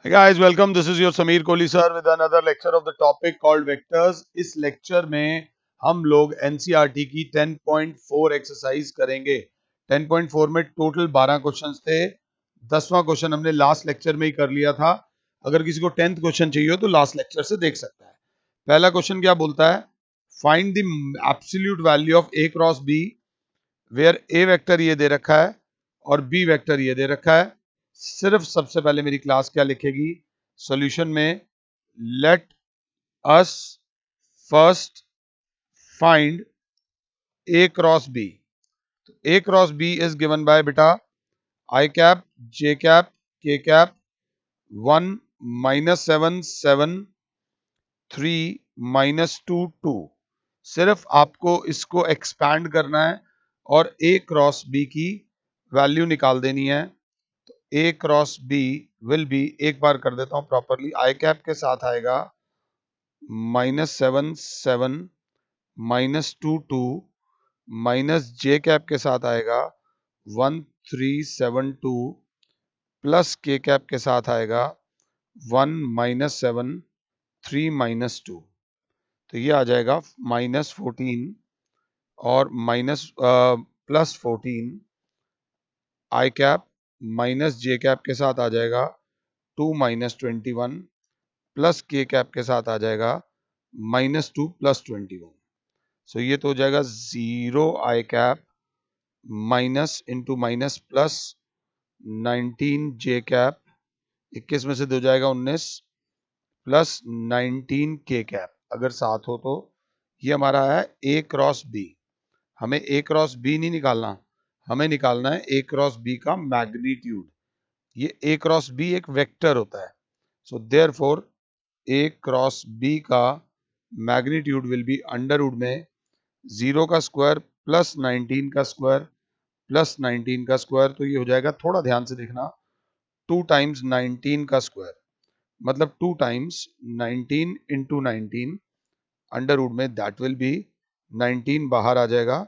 Hey guys, welcome. This is your Sameer Kohli sir with another lecture of the topic called vectors. इस lecture में हम लोग NCERT की 10.4 exercise करेंगे। 10.4 में टोटल 12 क्वेश्चंस थे। 10वां क्वेश्चन हमने लास्ट लेक्चर में ही कर लिया था। अगर किसी को 10th क्वेश्चन चाहिए हो तो लास्ट लेक्चर से देख सकता है। पहला क्वेश्चन क्या बोलता है? Find the absolute value of A cross B where A vector ये दे रखा है और B वेक्टर ये दे रखा है। सिर्फ सबसे पहले मेरी क्लास क्या लिखेगी सॉल्यूशन में, let us first find A cross B. तो A cross B is given by बेटा I cap J cap K cap 1 -7 7 3 -2 2। सिर्फ आपको इसको एक्सपैंड करना है और ए क्रॉस बी की वैल्यू निकाल देनी है। A cross B will be, एक बार कर देता हूं प्रॉपरली, आई कैप के साथ आएगा -7 7 -2 2 माइनस जे कैप के साथ आएगा 1 3 7 2 प्लस के कैप के साथ आएगा 1 -7 3 -2। तो ये आ जाएगा -14 और +14 आई कैप माइनस जे कैप के साथ आ जाएगा 2 -21 प्लस के कैप के साथ आ जाएगा -2 +21। सो ये तो हो जाएगा 0 I cap minus into minus plus 19 J cap, 21 में से 2 जाएगा 19 प्लस 19 के कैप, अगर साथ हो तो ये हमारा है ए क्रॉस बी। हमें ए क्रॉस बी नहीं निकालना, हमें निकालना है ए क्रॉस बी का मैग्नीट्यूड। ये ए क्रॉस बी एक वेक्टर होता है। So therefore A cross B का magnitude will be under root में 0 का स्क्वायर प्लस 19 का स्क्वायर प्लस 19 का स्क्वायर। तो ये हो जाएगा, थोड़ा ध्यान से देखना, 2 टाइम्स 19 का स्क्वायर मतलब 2 टाइम्स 19 इंटू 19 अंडर रूट में, दैट विल बी 19 बाहर आ जाएगा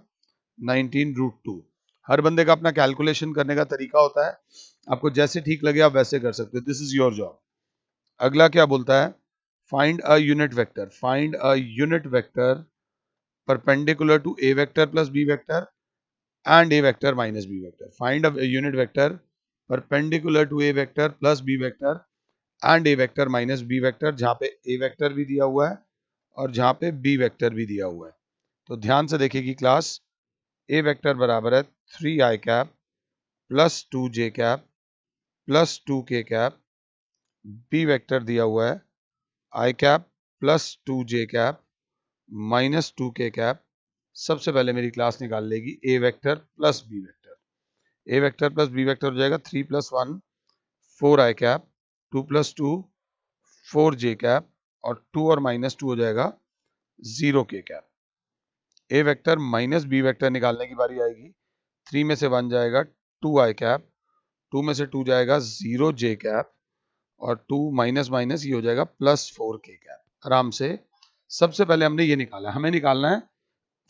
19√2। हर बंदे का अपना कैलकुलेशन करने का तरीका होता है, आपको जैसे ठीक लगे आप वैसे कर सकते हो। This is your job. अगला क्या बोलता है? Find a unit vector. Find a unit vector perpendicular to A vector plus B vector and a vector minus b vector. Find a unit vector perpendicular to a vector plus b vector and a vector minus b vector, जहां पे a vector भी दिया हुआ है और जहां पे b vector भी दिया हुआ है। तो ध्यान से देखेगी क्लास, a vector बराबर है 3 i cap plus 2 j cap plus 2 k cap, b vector दिया हुआ है i cap plus 2 j cap minus 2 k cap. सबसे पहले मेरी क्लास निकाल लेगी a vector plus b vector. A vector plus B vector हो जाएगा 3 + 1 4 आई कैप, 2 + 2 4 जे कैप और 2 और -2 हो जाएगा 0 के cap. A vector minus B vector निकालने की बारी आएगी। 3 में से 1 जाएगा 2 आई कैप, 2 में से 2 जाएगा 0 जे कैप और 2 माइनस माइनस ये हो जाएगा +4 के कैप। आराम से सबसे पहले हमने ये निकाला, हमें निकालना है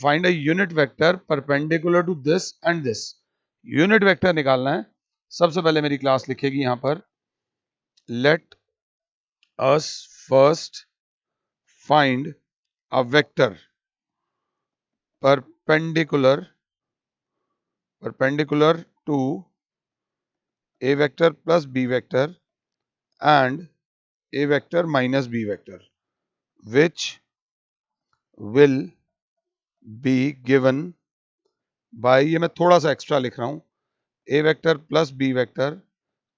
find a unit vector perpendicular to this and this. Unit vector निकालना है। सबसे पहले मेरी क्लास लिखेगी यहां पर, let us first find a vector perpendicular to A vector plus B vector and A vector minus B vector which will be given by, ये मैं थोड़ा सा एक्स्ट्रा लिख रहा हूं, A vector plus B vector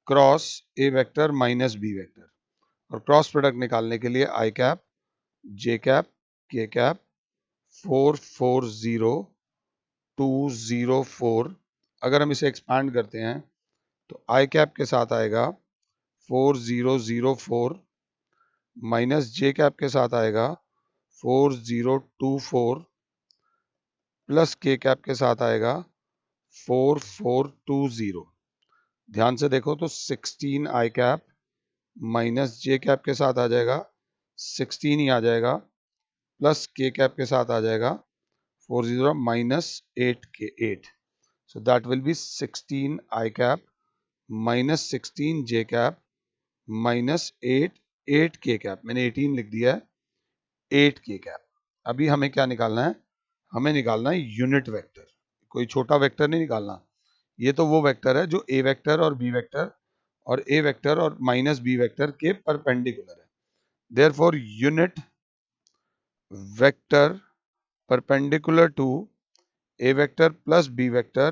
cross A vector minus B vector. और cross product निकालने के लिए आई cap J cap K cap 4 4 0 2 0 4। अगर हम इसे एक्सपांड करते हैं तो आई कैप के साथ आएगा 4 0 0 4 माइनस जे कैप के साथ आएगा 4 0 2 4 प्लस के कैप के साथ आएगा 4 4 2 0। ध्यान से देखो तो 16 आई कैप माइनस जे कैप के साथ आ जाएगा 16 ही आ जाएगा, प्लस के कैप के साथ आ जाएगा 4 0 माइनस 8 के 8। So that will be 16 I cap minus 16 J cap minus 8 के कैप, मैंने 18 लिख दिया है, 8 के कैप। अभी हमें क्या निकालना है? हमें निकालना है यूनिट वेक्टर, कोई छोटा वेक्टर नहीं निकालना। ये तो वो वेक्टर है जो ए वेक्टर और बी वेक्टर और ए वेक्टर और माइनस बी वेक्टर के परपेंडिकुलर है। Therefore unit vector perpendicular to a vector plus b vector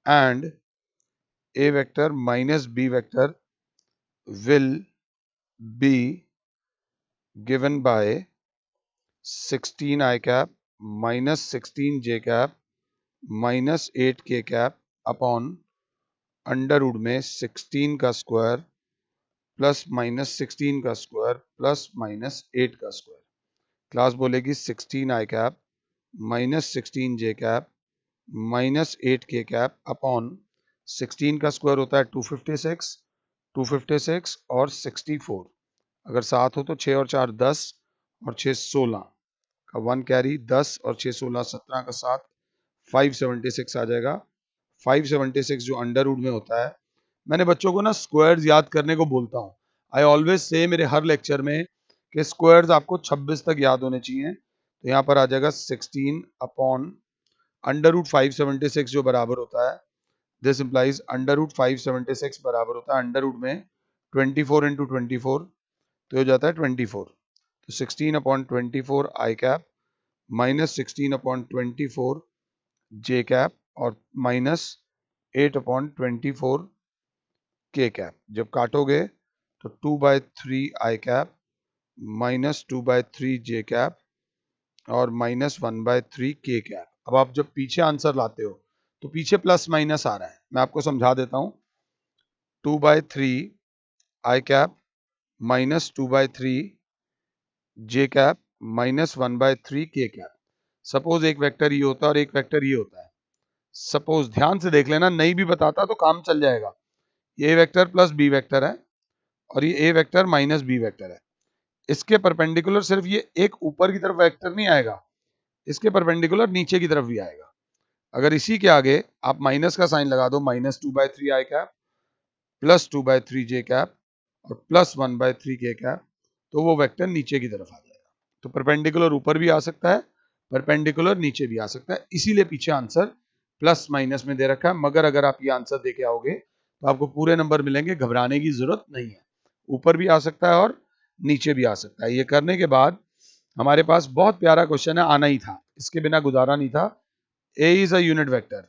and a vector minus b vector will be given by 16 I cap minus 16 j cap minus 8 k cap upon under root में 16 का square plus minus 16 का square plus minus 8 का square. Class बोलेगी 16 आई cap minus 16 जे cap minus 8 के cap upon 16 का square होता है 256, 256 और 64। अगर 7 हो तो 6 और 4 10 और 6 16 का 1 कैरी 10 और 6 16 17 का 7 576 आ जाएगा। 576 जो अंडर रूट में होता है। मैंने बच्चों को ना स्क्वायर्स याद करने को बोलता हूँ। आई ऑलवेज से मेरे हर लेक्चर में कि स्क्वायर्स आपको 26 तक याद होने चाहिए। तो यहाँ पर आ जाएगा 16 अपॉन अंडर रूट 576 जो बराबर होता है, दिस इंप्लाइज अंडर रूट 576 बराबर होता है अंडर रूट में 24 इंटू 24, तो हो जाता है 24। तो 16 अपॉन 24 आई कैप माइनस 16 अपॉन 24 जे कैप और माइनस 8 अपॉन 24 के कैप। जब काटोगे तो 2/3 आई कैप माइनस 2/3 जे कैप और माइनस 1/3 के कैप। अब आप जब पीछे आंसर लाते हो तो पीछे प्लस माइनस आ रहा है, मैं आपको समझा देता हूं। 2/3 आई कैप माइनस 2/3 जे कैप माइनस 1/3 के कैप। सपोज एक वेक्टर ये होता है और एक वेक्टर ये होता है। सपोज ध्यान से देख लेना, नहीं भी बताता तो काम चल जाएगा। ये वेक्टर प्लस बी वेक्टर है और ये ए वेक्टर माइनस बी वेक्टर है। इसके परपेंडिकुलर सिर्फ ये एक ऊपर की तरफ वेक्टर नहीं आएगा, इसके परपेंडिकुलर नीचे की तरफ भी आएगा। अगर इसी के आगे आप माइनस का साइन लगा दो, माइनस 2/3 आई कैप प्लस 2/3 जे कैप और प्लस 1/3 के कैप, तो वो वेक्टर नीचे की तरफ आ जाएगा। तो परपेंडिकुलर ऊपर भी आ सकता है, परपेंडिकुलर नीचे भी आ सकता है, इसीलिए पीछे आंसर प्लस माइनस में दे रखा है। मगर अगर आप ये आंसर दे के आओगे तो आपको पूरे नंबर मिलेंगे, घबराने की जरूरत नहीं है। ऊपर भी आ सकता है और नीचे भी आ सकता है। ये करने के बाद हमारे पास बहुत प्यारा क्वेश्चन है, आना ही था, इसके बिना गुजारा नहीं था। A is a unit vector.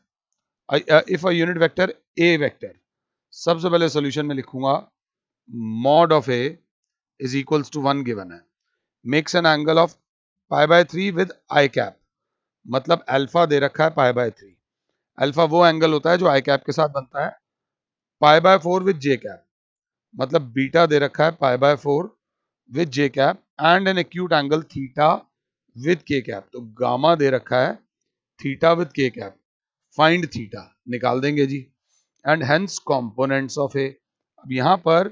If a unit vector A vector, सबसे पहले सॉल्यूशन में लिखूंगा mod of A is equals to 1 given है, makes an angle of π/3 with I cap, मतलब अल्फा दे रखा है π/3। अल्फा वो एंगल होता है जो आई कैप के साथ बनता है। π/4 विद जे कैप, मतलब बीटा दे रखा है π/4 with J cap and an acute angle theta with K cap, तो गामा दे रखा है theta with K cap. Find theta निकाल देंगे जी, and hence components of A. अब यहां पर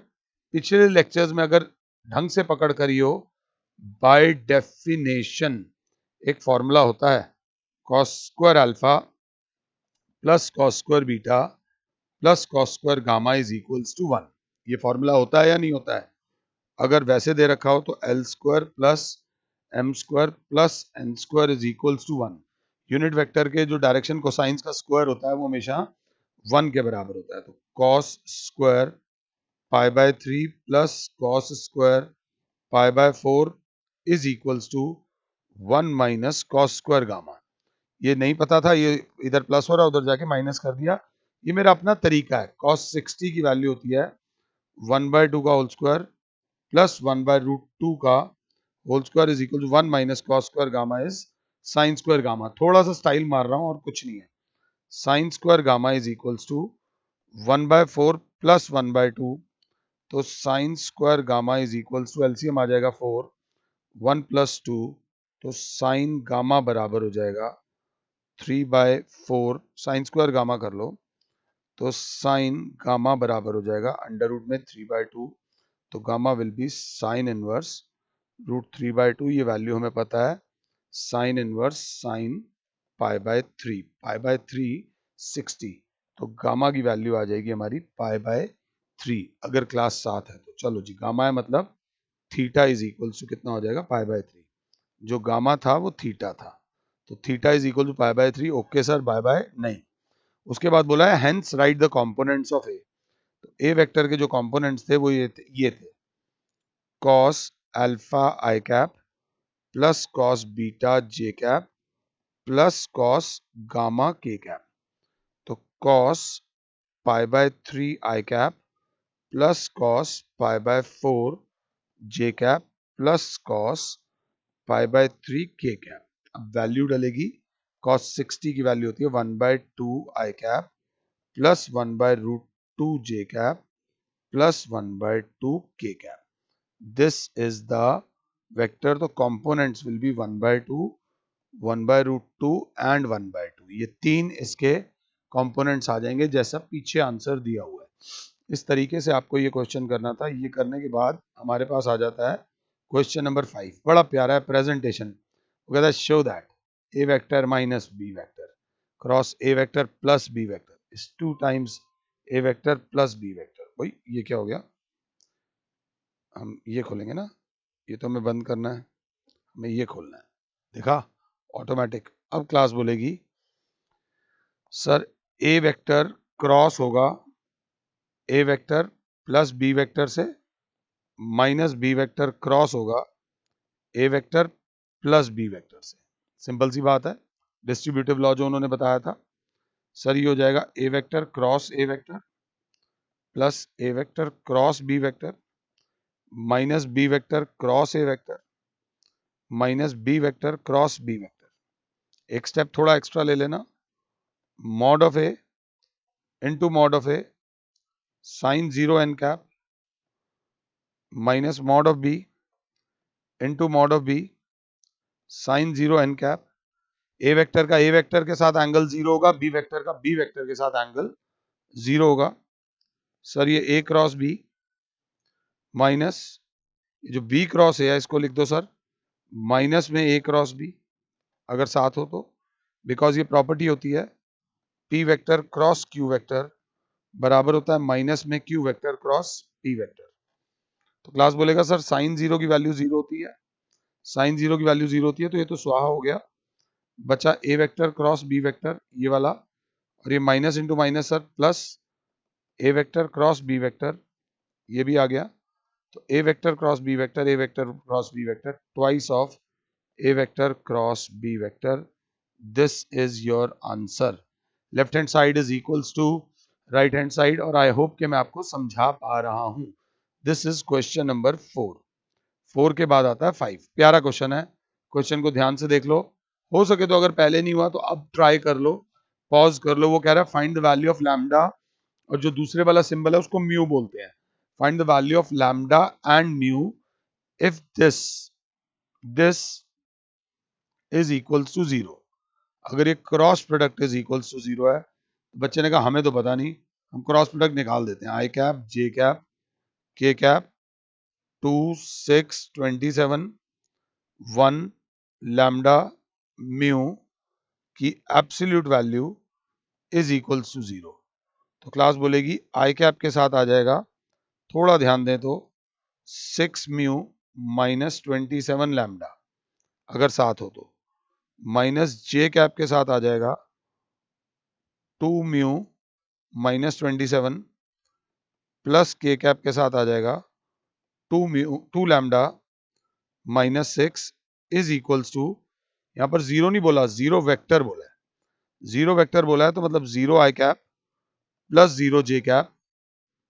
पिछले लेक्चर्स में अगर ढंग से पकड़ करी हो, बाय डेफिनेशन एक फॉर्मूला होता है cos square alpha plus cos square beta plus cos square gamma is equals to 1। ये फॉर्मूला होता है या नहीं होता है? अगर वैसे दे रखा हो तो L square plus M square plus N square is equals to 1। Unit vector के जो डायरेक्शन कोसाइंस का स्क्वायर होता है वो हमेशा 1 के बराबर होता है। तो cos square π/3 plus cos square π/4 is equals to 1 minus cos square gamma. ये नहीं पता था, ये इधर प्लस हो रहा उधर जाके माइनस कर दिया। ये मेरा अपना तरीका है। कॉस 60 की वैल्यू होती है 1/2 का होल स्क्वायर प्लस 1/√2 का whole square is equal to 1 minus cos square gamma is sine square gamma. थोड़ा सा स्टाइल मार रहा हूं और कुछ नहीं है। Sine square gamma is equals to 1/4 plus 1/2, तो sine square gamma is equals to LCM आ जाएगा 4, 1 प्लस 2, तो साइन गामा बराबर हो जाएगा 3/4। साइन स्क्वायर गामा कर लो तो साइन गामा बराबर हो जाएगा अंडर रूट में 3/2, तो gamma will be sine inverse √3/2। ये वैल्यू हमें पता है, साइन इनवर्स साइन π/3, π/3 60, तो गामा की वैल्यू आ जाएगी हमारी π/3। 3 अगर क्लास 7 है तो। चलो जी, गामा है मतलब थीटा इज इक्वल टू कितना हो जाएगा, पाई बाय 3। जो गामा था वो थीटा था, तो theta is equal to pi by 3। Okay sir, bye bye नहीं। उसके बाद बोला है hence write the components of A. तो ए वेक्टर के जो कंपोनेंट्स थे वो ये थे cos अल्फा आई कैप प्लस cos बीटा जे कैप प्लस cos गामा के कैप। तो cos pi by 3 I cap plus cos pi by 4 J cap plus cos pi by 3 के कैप। अब वैल्यू डलेगी, cos 60 की वैल्यू होती है 1/2 आई कैप प्लस 1/√2 जे cap plus 1/2 के cap. This is the vector. तो components will be 1/2, 1/√2 and 1/2। ये तीन इसके कंपोनेंट्स आ जाएंगे जैसा पीछे आंसर दिया हुआ है। इस तरीके से आपको ये क्वेश्चन करना था। ये करने के बाद हमारे पास आ जाता है क्वेश्चन नंबर 5। बड़ा प्यारा है प्रेजेंटेशन। वो कहता है show that A vector minus B vector cross A vector plus B vector is 2 times A vector plus B vector. भाई ये क्या हो गया, हम ये खोलेंगे ना, ये तो हमें बंद करना है, हमें ये खोलना है। देखा, ऑटोमेटिक। अब क्लास बोलेगी सर ए वेक्टर क्रॉस होगा ए वेक्टर प्लस बी वेक्टर से, माइनस बी वेक्टर क्रॉस होगा ए वेक्टर प्लस बी वेक्टर से। सिंपल सी बात है, डिस्ट्रीब्यूटिव लॉ जो उन्होंने बताया था। सर ये हो जाएगा A vector cross A vector plus A vector cross B vector minus B vector cross A vector minus B vector cross B vector. एक स्टेप थोड़ा एक्स्ट्रा ले लेना, mod of A into mod of A sine 0 N cap minus mod of B into mod of B sine 0 N cap. A vector का A vector के साथ angle 0 होगा, B vector का B vector के साथ angle 0 होगा। Sir ये A cross B minus जो बी क्रॉस है इसको लिख दो सर माइनस में ए क्रॉस बी अगर साथ हो तो, बिकॉज ये प्रॉपर्टी होती है P vector cross Q vector बराबर होता है माइनस में Q vector cross P vector. तो क्लास बोलेगा सर साइन 0 की वैल्यू 0 होती है, साइन 0 की वैल्यू 0 होती है, तो ये तो स्वाहा हो गया। बचा A vector cross B vector ये वाला, और ये minus into minus sir plus A vector cross B vector ये भी आ गया। तो A vector cross B vector, A vector cross B vector twice of A vector cross B vector. This is your answer. Left hand side is equals to right hand side, और I hope कि मैं आपको समझा पा रहा हूं। This is question number 4। 4 के बाद आता है 5। प्यारा क्वेश्चन है, क्वेश्चन को ध्यान से देख लो। हो सके तो अगर पहले नहीं हुआ तो अब ट्राई कर लो, पॉज कर लो। वो कह रहा है find the value of lambda, और जो दूसरे वाला सिंबल है उसको म्यू बोलते हैं। Find the value of lambda and mu if this is equals to 0। अगर ये cross product is equals to 0 है, तो बच्चे ने कहा हमें तो पता नहीं, हम क्रॉस प्रोडक्ट निकाल देते हैं। I cap J cap K cap 2 6 27 1 lambda mu की absolute value is equals to 0। तो क्लास बोलेगी आई कैप के साथ आ जाएगा, थोड़ा ध्यान दें तो 6 म्यू माइनस 27 लैम्डा अगर साथ हो तो, माइनस जे कैप के साथ आ जाएगा 2 mu minus 27 plus K cap के साथ आ जाएगा 2 lambda minus 6 is equals to, यहां पर 0 नहीं बोला, 0 वेक्टर बोला है। 0 वेक्टर बोला है तो मतलब 0 I cap plus 0 J cap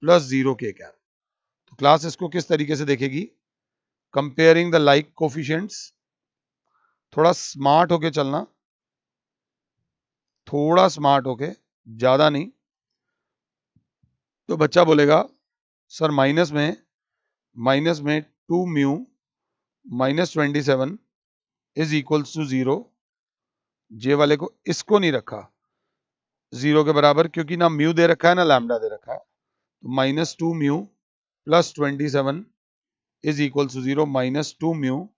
plus 0 के कैप। तो क्लास इसको किस तरीके से देखेगी, कंपेयरिंग द लाइक कोफिशिएंट्स। थोड़ा स्मार्ट होके चलना, थोड़ा स्मार्ट होके, ज्यादा नहीं। तो बच्चा बोलेगा सर माइनस में 2 mu minus 27 is equals to 0। J वाले को इसको नहीं रखा 0 के बराबर, क्योंकि ना म्यू दे रखा है ना लैम्डा दे रखा है। तो minus 2 mu plus 27 is equal to 0। Minus 2 mu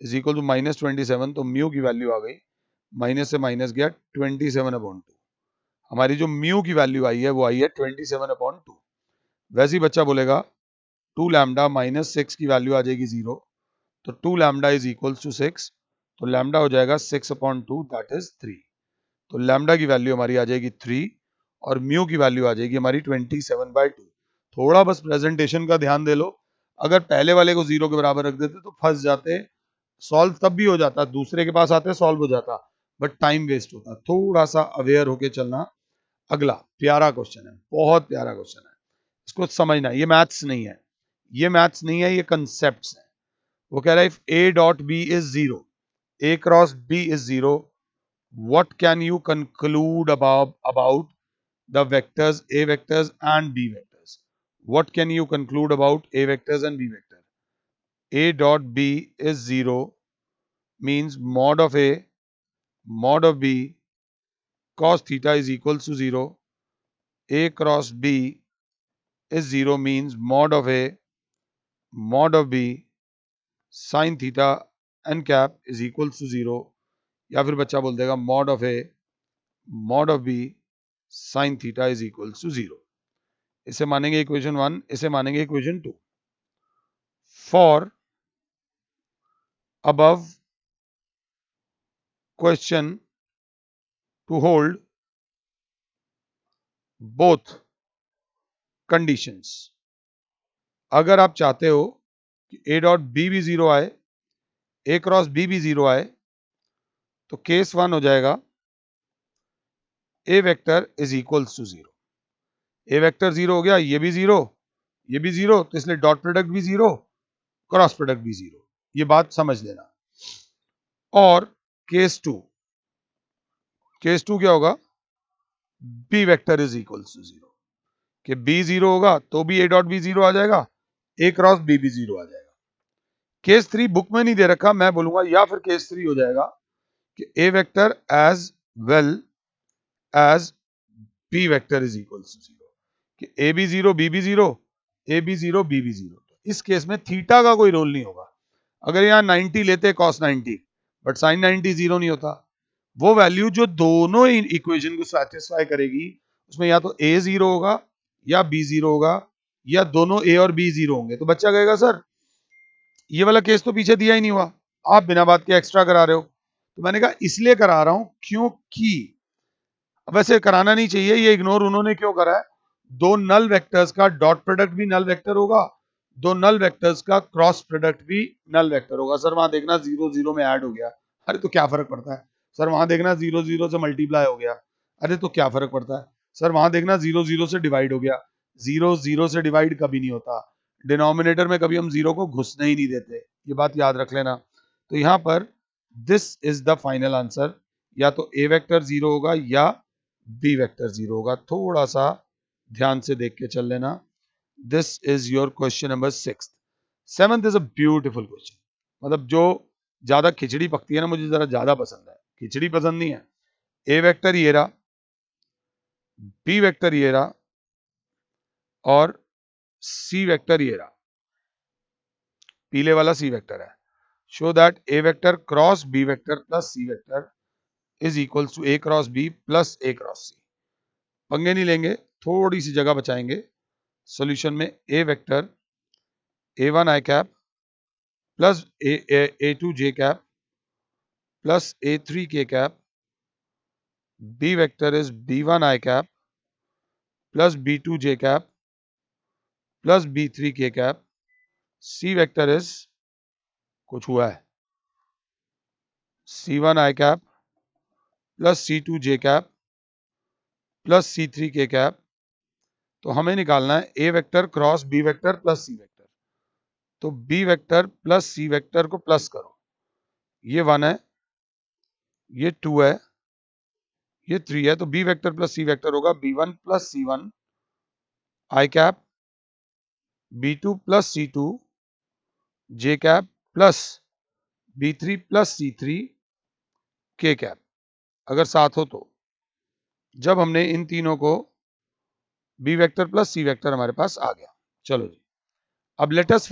is equal to minus 27, तो म्यू की वैल्यू आ गई, माइनस से माइनस गया 27/2। हमारी जो म्यू की वैल्यू आई है वो आई है 27/2। वैसे ही बच्चा बोलेगा 2 लैम्डा माइनस 6 की वैल्यू आ जाएगी 0, तो 2 लैम्डा इज इक्वल्स टू 6, तो लैम्डा हो जाएगा 6/2 दैट इज 3। तो लैम्डा की वैल्यू हमारी आ जाएगी 3 और म्यू की वैल्यू आ जाएगी हमारी 27/2। थोड़ा बस प्रेजेंटेशन का ध्यान दे लो, अगर पहले वाले को 0 के बराबर रख देते तो फंस जाते, सॉल्व तब भी हो जाता, दूसरे के पास आते सॉल्व हो जाता, बट टाइम वेस्ट होता। थोड़ा सा अवेयर होके चलना। अगला प्यारा क्वेश्चन है, बहुत प्यारा क्वेश्चन है, इसको समझना। ये मैथ्स नहीं है, ये मैथ्स नहीं है, ये कंसेप्ट है। वो कह रहा है if A dot B is 0, A cross B is 0, what can you conclude about the vectors a vectors and b vectors? What can you conclude about a vectors and b vector? A dot b is 0 means mod of a mod of b cos theta is equals to 0. A cross b is 0 means mod of a mod of b sin theta n cap is equals to 0. या फिर बच्चा बोल देगा mod of a mod of b sin theta is equals to 0. इसे मानेंगे equation 1, इसे मानेंगे equation 2। For above question to hold both conditions, अगर आप चाहते हो कि a डॉट बी भी 0 आए, a क्रॉस बी भी 0 आए, तो केस 1 हो जाएगा a vector is equals to 0। a vector 0 हो गया, ये भी 0, ये भी 0, तो इसलिए डॉट प्रोडक्ट भी 0, क्रॉस प्रोडक्ट भी 0। ये बात समझ लेना। और केस 2, केस 2 क्या होगा, b vector is equals to 0, कि b 0 होगा तो भी a डॉट बी 0 आ जाएगा, a क्रॉस b भी 0 आ जाएगा। केस 3 बुक में नहीं दे रखा, मैं बोलूंगा, या फिर केस 3 हो जाएगा कि a vector as well as b vector is equals to 0, कि a भी 0 b भी 0, a भी 0 b भी 0। इस केस में थीटा का कोई रोल नहीं होगा। अगर यहाँ 90 लेते cos 90, बट sin 90 0 नहीं होता। वो वैल्यू जो दोनों इक्वेशन को सेटिस्फाई करेगी, उसमें या तो a 0 होगा या b 0 होगा, या दोनों a और b 0 होंगे। तो बच्चा कहेगा सर ये वाला केस तो पीछे दिया ही नहीं हुआ, आप बिना बात के एक्स्ट्रा करा रहे हो। तो मैंने कहा इसलिए करा रहा हूं क्योंकि, वैसे कराना नहीं चाहिए, ये इग्नोर उन्होंने क्यों करा है, दो नल वेक्टर्स का डॉट प्रोडक्ट भी नल वेक्टर होगा, दो नल वेक्टर्स का क्रॉस प्रोडक्ट भी नल वेक्टर होगा। सर वहां देखना 0 0 में ऐड हो गया, अरे तो क्या फर्क पड़ता है। सर वहां देखना 0 0 से मल्टीप्लाई हो गया, अरे तो क्या फर्क पड़ता है। सर वहां देखना 0 0 से डिवाइड हो गया, 0 0 से डिवाइड कभी नहीं होता, डिनोमिनेटर में कभी हम 0 को घुसने ही नहीं देते, ये बात याद रख लेना। तो यहां पर this is the final answer, या तो ए वेक्टर 0 होगा या बी वेक्टर 0 होगा। थोड़ा सा ध्यान से देख के चल लेना। This is your question number 6। 7th is a beautiful question, मतलब जो ज्यादा खिचड़ी पकती है ना, मुझे जरा ज्यादा पसंद है, खिचड़ी पसंद नहीं है। ए वेक्टर ये रहा, बी वेक्टर ये रहा, और सी वेक्टर ये रहा, पीले वाला सी वेक्टर है। Show that A vector cross B vector plus C vector is equals to A cross B plus A cross C. पंगे नहीं लेंगे, थोड़ी सी जगह बचाएंगे सॉल्यूशन में। A vector a1 i cap plus a2 j cap plus a3 k cap, b vector is b1 i cap plus b2 j cap plus b3 k cap, c vector is कुछ हुआ है c1 i cap plus c2 j cap plus c3 k cap. तो हमें निकालना है A vector cross B vector plus C vector. तो B vector plus C vector को plus करो, ये 1 है, ये 2 है, ये 3 है, तो B vector plus C vector होगा b1 plus c1 i cap, b2 plus c2 j cap plus b3 plus c3 k cap, अगर साथ हो तो। जब हमने इन तीनों को, B vector plus C vector हमारे पास आ गया। चलो जी, अब let us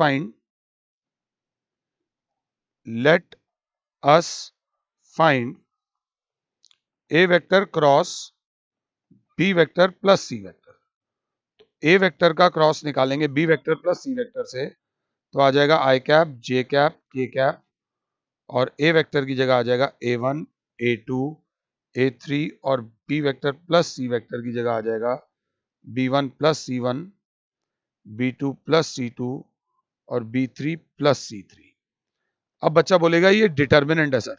find A vector cross B vector plus C vector. A vector का क्रॉस निकालेंगे B vector plus C vector से, तो आ जाएगा आई cap, J cap, K cap, और ए वेक्टर की जगह आ जाएगा A1, A2, A3, और B vector plus C vector की जगह आ जाएगा B1 plus C1, B2 plus C2 और B3 प्लस C3। अब बच्चा बोलेगा ये डिटर्मिनेंट है सर,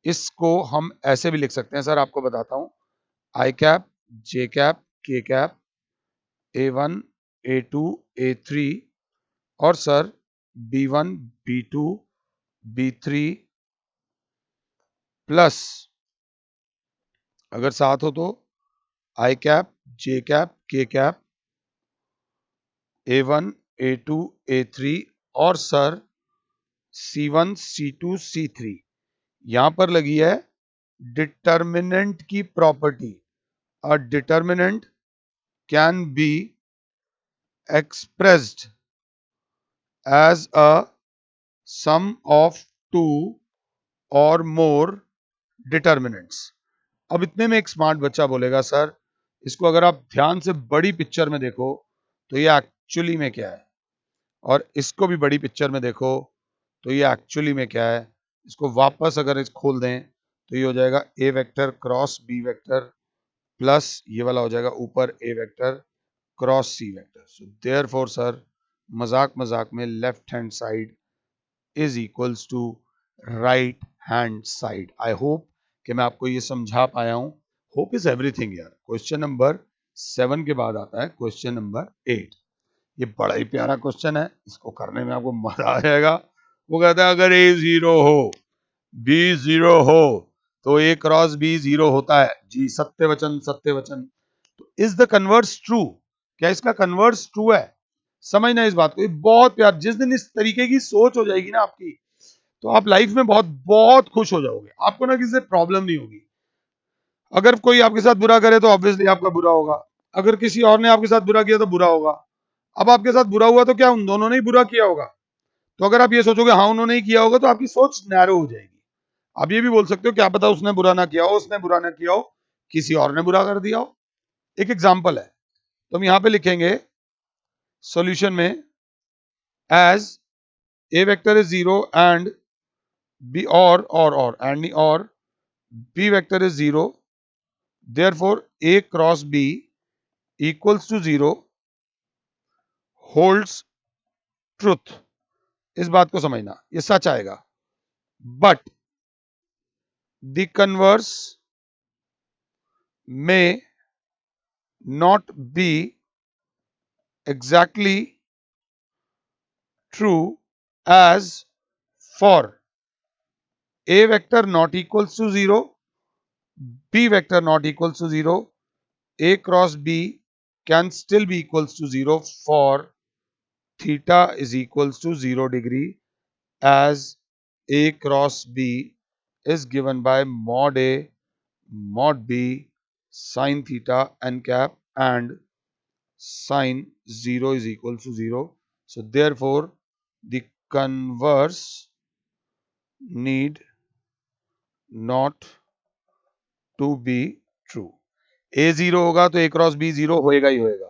इसको हम ऐसे भी लिख सकते हैं सर, आपको बताता हूं, आई cap, J cap, K cap, A1, A2, A3, और sir B1, B2, B3 plus, अगर साथ हो तो आई cap, J cap, K cap, A1, A2, A3, और सर C1, C2, C3। यहां पर लगी है डिटर्मिनेंट की property. A determinant can be expressed as a sum of two or more determinants। अब इतने में एक स्मार्ट बच्चा बोलेगा सर, इसको अगर आप ध्यान से बड़ी पिक्चर में देखो तो ये एक्चुअली में क्या है, और इसको भी बड़ी पिक्चर में देखो तो ये एक्चुअली में क्या है। इसको वापस अगर इस खोल दें तो ये हो जाएगा A vector cross B vector plus ये वाला हो जाएगा ऊपर A vector cross C vector. So therefore sir, मजाक मजाक में left hand side is equals to right hand side. I hope कि मैं आपको ये समझा पाया हूं। होप इज एवरीथिंग यार। क्वेश्चन नंबर 7 के बाद आता है क्वेश्चन नंबर 8। ये बड़ा ही प्यारा क्वेश्चन है, इसको करने में आपको मजा आ जाएगा। वो कहता है अगर ए 0 हो, बी 0 हो, तो ए क्रॉस बी 0 होता है। जी, सत्य वचन, सत्य वचन। तो इज द कन्वर्स ट्रू? क्या इसका कन्वर्स ट्रू है? समझना इस बात को, ये बहुत प्यार। जिस दिन इस तरीके की सोच हो जाएगी ना आपकी, तो आप लाइफ में बहुत बहुत खुश हो जाओगे। आपको ना किसी से प्रॉब्लम नहीं होगी। अगर कोई आपके साथ बुरा करे तो ऑब्वियसली आपका बुरा होगा, अगर किसी और ने आपके साथ बुरा किया तो बुरा होगा। अब आपके साथ बुरा हुआ तो क्या उन दोनों ने ही बुरा किया होगा? तो अगर आप ये सोचोगे हाँ उन्होंने ही किया होगा, तो आपकी सोच नैरो हो जाएगी। आप ये भी बोल सकते हो क्या पता उसने बुरा ना किया हो, उसने बुरा ना किया हो, किसी और ने बुरा कर दिया हो। एक एग्जाम्पल है, तो हम यहां पे लिखेंगे सॉल्यूशन में, as A vector is 0 and B और एंड और B vector is 0, therefore a cross b equals to 0 holds truth। इस बात को समझना, ये सच आएगा। बट द कन्वर्स में not be exactly true, as for a vector not equals to 0, b vector not equals to 0, a cross b can still be equals to 0 for theta is equals to 0 degree, as a cross b is given by mod a mod b sin theta n cap and sin 0 is equal to 0। So therefore the converse need not to be true। a 0 होगा तो a cross b 0 होएगा ही होएगा,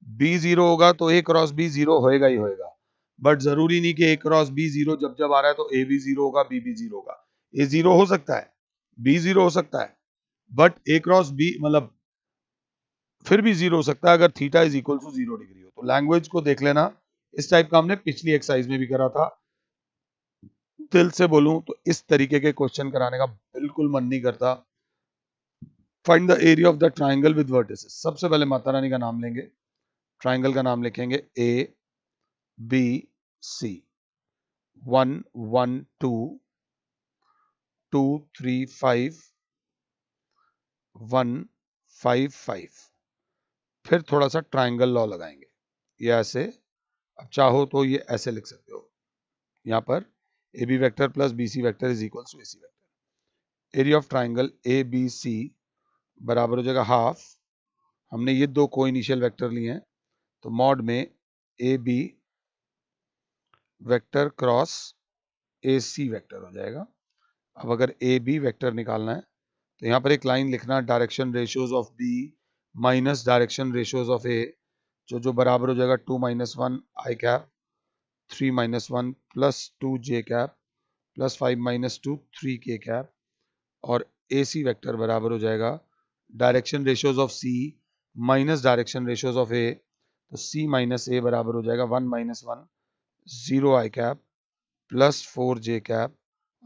b 0 होगा तो a cross b 0 होएगा ही होएगा। But जरूरी नहीं कि a क्रॉस b 0 जब जब आ रहा है तो a भी 0 होगा, b भी 0 होगा। a 0 हो सकता है, b 0 हो सकता है, बट a क्रॉस b मतलब फिर भी 0 हो सकता है अगर theta is equal to 0 degree हो। तो लैंग्वेज को देख लेना। इस टाइप का हमने पिछली एक्सरसाइज में भी करा था। दिल से बोलूं तो इस तरीके के क्वेश्चन कराने का बिल्कुल मन नहीं करता। Find the area of the triangle with vertices. सबसे पहले माता रानी का नाम लेंगे, ट्राइंगल का नाम लिखेंगे ए बी सी, 1 1 2 2 3 5 1 5 5। फिर थोड़ा सा ट्राइंगल लॉ लगाएंगे, ये ऐसे। अब चाहो तो ये ऐसे लिख सकते हो, यहाँ पर A B vector plus B C vector is equal to A C vector. Area of triangle A B C बराबर हो जाएगा हाफ। हमने ये दो को इनिशियल वेक्टर लिए हैं, तो मॉड में A B vector cross A C vector हो जाएगा। अब अगर ए बी वेक्टर निकालना है तो यहाँ पर एक लाइन लिखना, direction ratios of B minus direction ratios of A, जो बराबर हो जाएगा 2 - 1 I cap, 3 - 1 plus 2 J cap plus 5 - 2 3 के कैप, और ए सी वेक्टर बराबर हो जाएगा direction ratios of C minus direction ratios of A. तो सी माइनस ए बराबर हो जाएगा 1 - 1 0 I cap plus 4 J cap,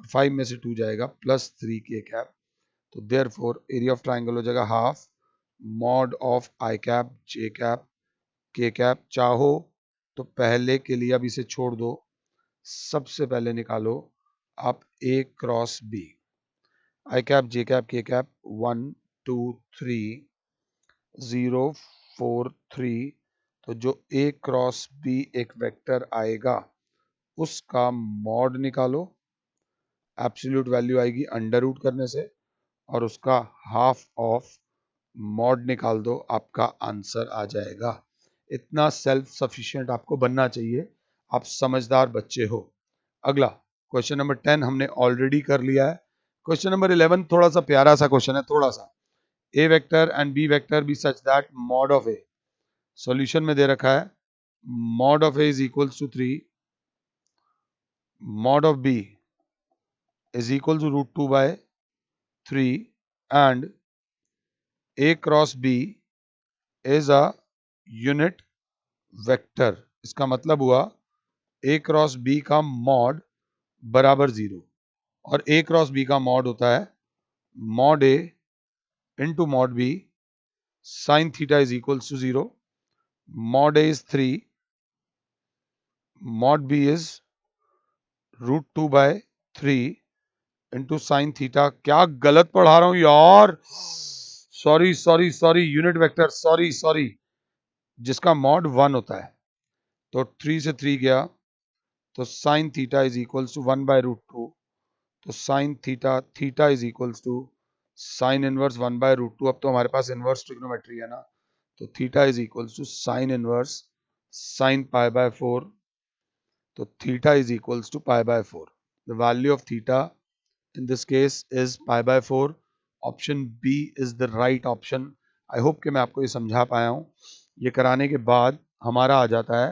5 में से 2 जाएगा प्लस 3 के कैप। तो देयरफॉर एरिया ऑफ ट्राइंगल हो जाएगा half mod of I cap J cap K cap. चाहो तो पहले के लिए अब इसे छोड़ दो, सबसे पहले निकालो आप ए cross B. I cap J cap K cap 1 2 3 0 4 3। तो जो ए क्रॉस बी एक वेक्टर आएगा उसका मॉड निकालो, एब्सोल्यूट वैल्यू आएगी अंडर रूट करने से, और उसका हाफ ऑफ मॉड निकाल दो, आपका आंसर आ जाएगा। इतना सेल्फ सफिशिएंट आपको बनना चाहिए, आप समझदार बच्चे हो। अगला क्वेश्चन नंबर 10 हमने ऑलरेडी कर लिया है। क्वेश्चन नंबर 11 थोड़ा सा प्यारा सा क्वेश्चन है, थोड़ा सा। A vector and B vector B such that mod of A, solution में दे रखा है mod of A is equals to 3, mod of B is equal to root 2 by 3 and a cross b is a unit vector। इसका मतलब हुआ a cross b का mod बराबर 0, और a क्रॉस b का मॉड होता है mod a into mod b sine theta is equals to 0। Mod a is 3, mod b is root 2 by 3 into sine theta. क्या गलत पढ़ा रहा हूं यार, sorry sorry sorry, unit vector, sorry sorry, जिसका मॉड 1 होता है। तो 3 से 3 गया, तो sine theta is equals to 1 by root 2। तो sine theta, theta is equals to sine inverse 1 by root 2। अब तो हमारे पास इनवर्स ट्रिग्नोमेट्री है ना, तो theta is equals to sine inverse sine pi by 4। तो theta is equals to pi by 4। The value of theta in this case is pi by 4। Option B is the right option. I hope कि मैं आपको ये समझा पाया हूं। ये कराने के बाद हमारा आ जाता है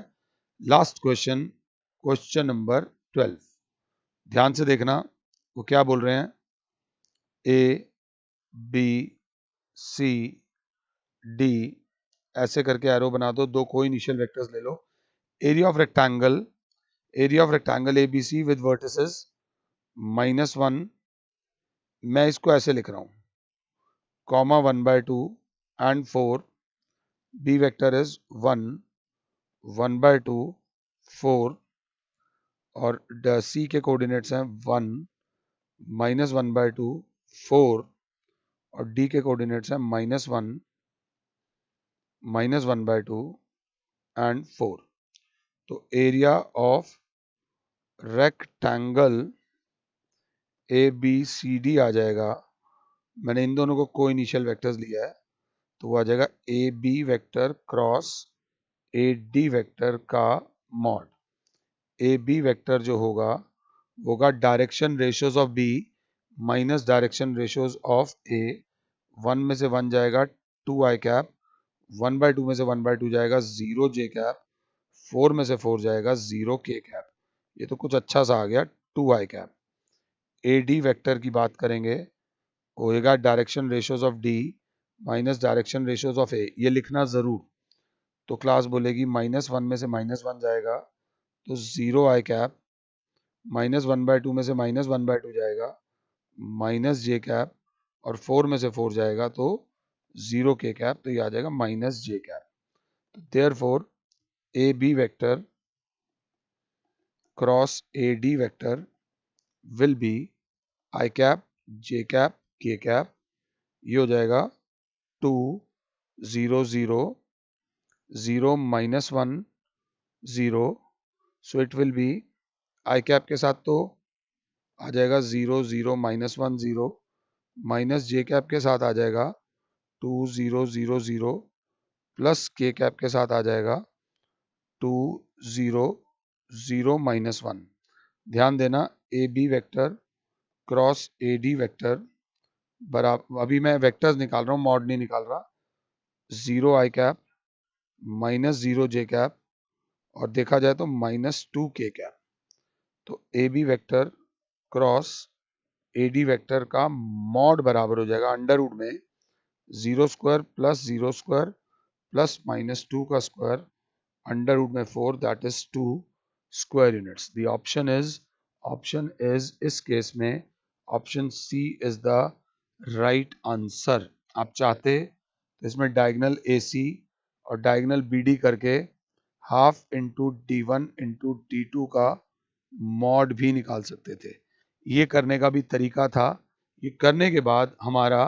लास्ट क्वेश्चन, क्वेश्चन नंबर 12। ध्यान से देखना वो क्या बोल रहे हैं। ए बी सी डी ऐसे करके एरो बना दो, दो को इनिशियल वेक्टर्स ले लो। Area of rectangle, area of rectangle A B C with vertices -1, मैं इसको ऐसे लिख रहा हूं comma 1 by 2 and 4, b vector is 1 1 by 2 4, और c के कोऑर्डिनेट्स हैं 1 -1 by 2 4, और d के कोऑर्डिनेट्स हैं -1 -1 by 2 and 4। तो area of rectangle A B C D आ जाएगा, मैंने इन दोनों को को इनिशियल वेक्टर्स लिया है, तो वो आ जाएगा A B vector cross A D vector का मॉड। ए बी वेक्टर जो होगा direction ratios of B minus direction ratios of A. 1 में से 1 जाएगा 2 आई कैप, 1 by 2 में से 1 by 2 जाएगा 0 जे कैप, 4 में से 4 जाएगा 0 के कैप। ये तो कुछ अच्छा सा आ गया 2 I cap. A D vector की बात करेंगे, होएगा direction ratios of D minus direction ratios of A. ये लिखना जरूर, तो क्लास बोलेगी -1 में से -1 जाएगा तो 0 आई कैप, -1 by 2 में से -1 by 2 जाएगा माइनस जे कैप, और 4 में से 4 जाएगा तो 0 के कैप, तो ये आ जाएगा माइनस जे कैप। तो therefore A B vector cross A D vector will be I cap J cap K cap. ये हो जाएगा 2 0 0 0 -1 0, so it will be I cap के साथ तो आ जाएगा 0 0 -1 0, माइनस जे कैप के साथ आ जाएगा 2 0 0 0, प्लस के कैप के साथ आ जाएगा 2 0 0 -1। ध्यान देना A B vector cross A D vector बराबर, अभी मैं वेक्टर्स निकाल रहा हूँ, मॉड नहीं निकाल रहा, 0 I cap minus 0 J cap और देखा जाए तो माइनस 2 के कैप। तो A B vector cross A D vector का मॉड बराबर हो जाएगा अंडर रूट में 0² प्लस 0² प्लस माइनस 2 का स्क्वायर अंडर रूट में 4 that is 2 square units. The option is इस केस में option C is the right answer. आप चाहते तो इसमें डायगोनल ए सी और डायगोनल बी डी करके half into D1 into D2 का मॉड भी निकाल सकते थे। ये करने का भी तरीका था। ये करने के बाद हमारा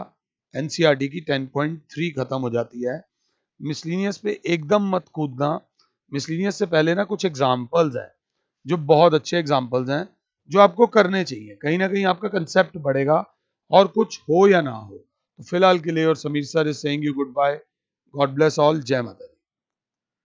एनसीईआरटी की 10.3 खत्म हो जाती है। मिसलिनियस पे एकदम मत कूदना। मिसलिनियस से पहले ना कुछ एग्जाम्पल्स हैं जो बहुत अच्छे एग्जाम्पल्स हैं जो आपको करने चाहिए। कहीं ना कहीं आपका कंसेप्ट बढ़ेगा और कुछ हो या ना हो। तो फिलहाल के लिए और Sameer sir is saying you goodbye. God bless all. जय माता दी।